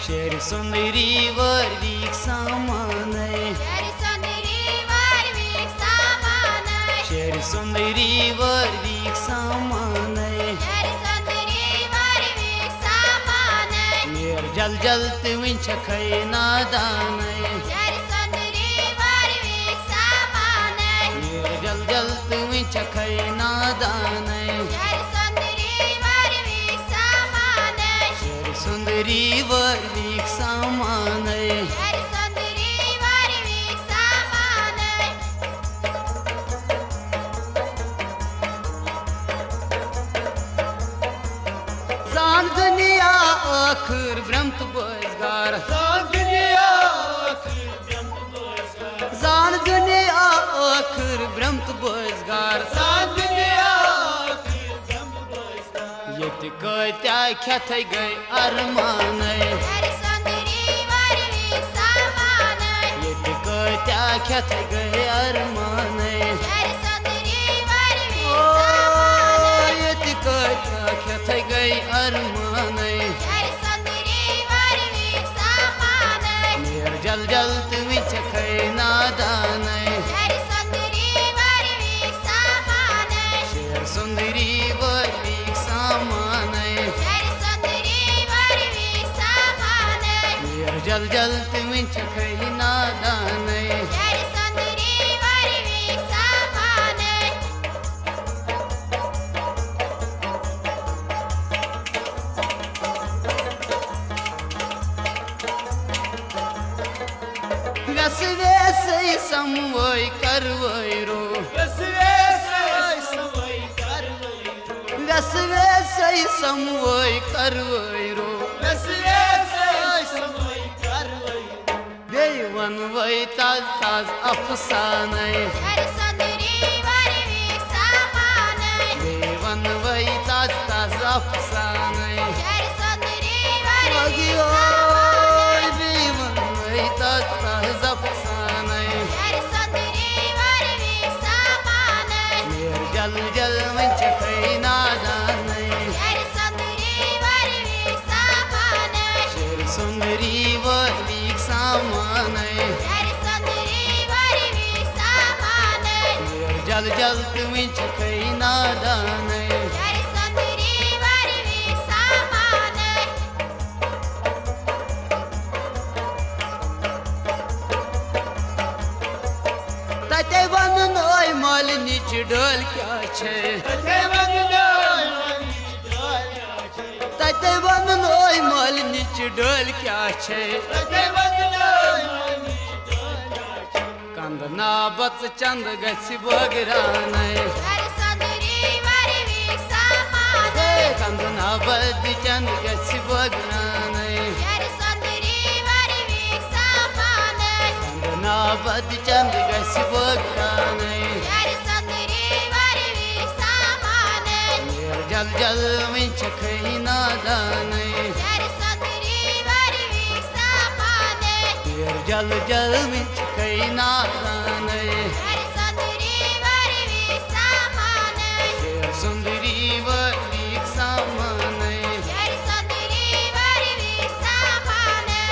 शेर सुंदरी वर वीक सामानै शेर सुंदरी वर वीक सामानै शेर सुंदरी वर वीक सामानै शेर सुंदरी वर वीक सामानै मेर जल जल तुम छखै नादानै शेर सुंदरी वर वीक सामानै मेर जल जल तुम छखै नादानै शेर सुंदरी वर वीक सामानै शेर सुंदरी वर वीक सामानै शेर सुंदरी वर वीक सामानै जान दुनिया आखिर ब्रह्म बजगार जान दुनिया आखिर ब्रह्म बजगार ये कत्या खेथै गई अरमानै शेर सुंदरी वर वीक सामानै ये कत्या खेथै गई अरमानै शेर सुंदरी वर वीक ओ सामानै ये कत्या खेथै गई अरमानै शेर सुंदरी वर वीक सामानै मेर जल जल तुम छखै नादानै शेर सुंदरी वर वीक सामानै शेर सुंदरी वर वीक सामानै शेर सुंदरी वर वीक सामानै मेर जल जल तुम छखै नादानै शेर सुंदरी वर वीक सामानै व्यस वैसे समवै करवै रो व्यस वैसे समवै करवै रो बेई वनवै ताज ताज अफसानै शेर सुंदरी वर वीक सामानै बेई वनवै ताज ताज अफसानै शेर सुंदरी वर लगी वीक ओय सामानै बेई वनवै ताज ताज अफसानै शेर सुंदरी वर वीक सामानै मेर जल जल में छखै नादानै शेर सुंदरी वर वीक सामानै शेर सुंदरी वर वीक सामानै शेर सुंदरी वर वीक सामानै मेर जल जल तुम छखै नादानै शेर सुंदरी वर वीक सामानै तते वनन ओय मालिनीच डोल क्या छै तते वनन ओय मालिनीच डोल क्या छै कंदना बच चंद गछ बगरानै शेर सुंदरी वर वीक सामानै कंदना बच चंद गछ बगरानै शेर सुंदरी वर वीक सामानै कंदना बच चंद गछ बगरानै शेर सुंदरी वर वीक सामानै मेर जल जल में छखै नादानै शेर सुंदरी वर वीक सामानै मेर जल जल में छखै नादानै शेर सुंदरी वर वीक सामानै शेर सुंदरी वर वीक सामानै शेर सुंदरी वर वीक सामानै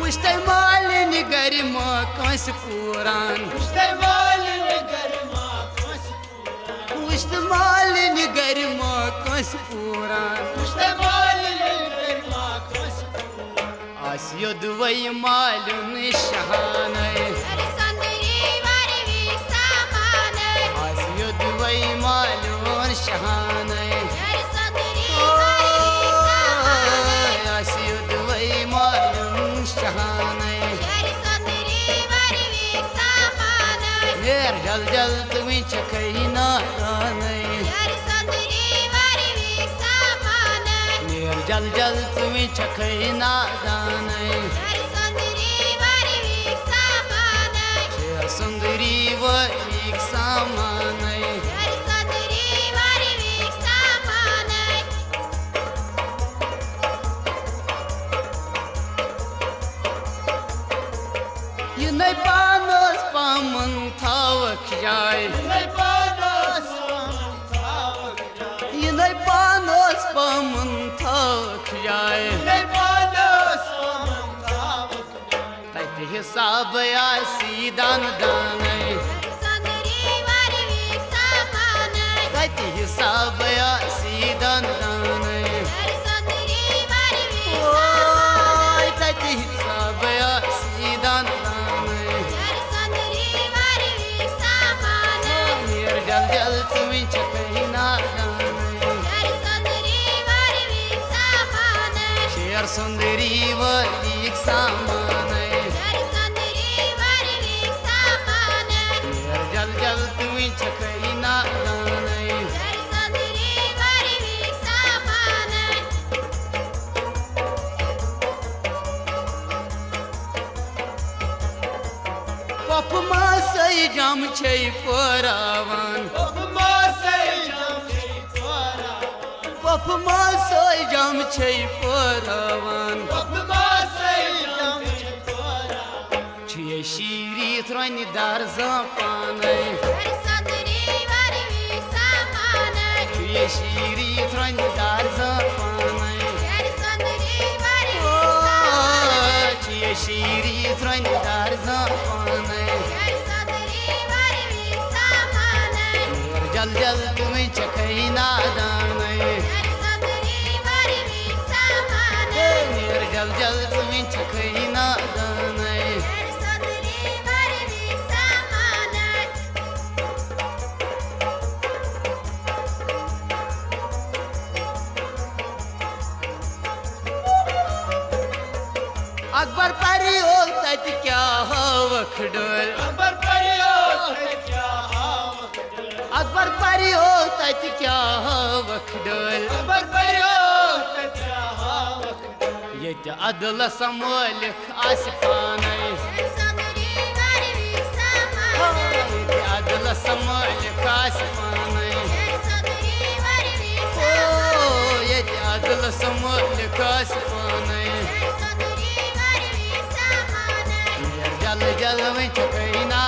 वुश्तै मालिनी गरिमा कंस पुराण वुश्त मालिनी गरिमा कंस पुराण आसियो दुवै मालूम शहानै शेर सुंदरी वर वीक सामानै आसियो दुवै मालूम शहानै शेर सुंदरी वर वीक सामानै आसियो दुवै मालूम शहानै शेर सुंदरी वर वीक सामानै मेर जल जल तुम छखै नादानै शेर सुंदरी वर वीक सामानै मेर जल जल तुम छखै नादानै शेर सुंदरी वर वीक सामानै शेर सुंदरी वर वीक सामानै शेर सुंदरी वर वीक सामानै यिनै पानस पामन थावक जाय पमन थक जाए तत हिसाब आसी दान दाने तत हिसाब आसी दान दाने तत हिसाब आसी दान दाने मेर जल जल तुम्हें चकई ना शेर सुंदरी वलीक सामान मेर जल जल तुम्हें चकई ना पप मासै जम छै परावन पप मासै जम छै परावन छियै शीरी थ्रन दर्जा पानै छियै शीरी थ्रन दर्जा पानै छियै शीरी थ्रन दर्जा पानै जल जल तुम्हें चखई ना दानै मेर जल जल तुम्हें चखई ना दानै अकबर परियो तत क्या हवख डोल अकबर परियो तत क्या हवख डोल ये अदल समोलिक आस पानै ये अदल समोलिक आस पानै ये अदल समोलिक आस पानै जल जल में चकई ना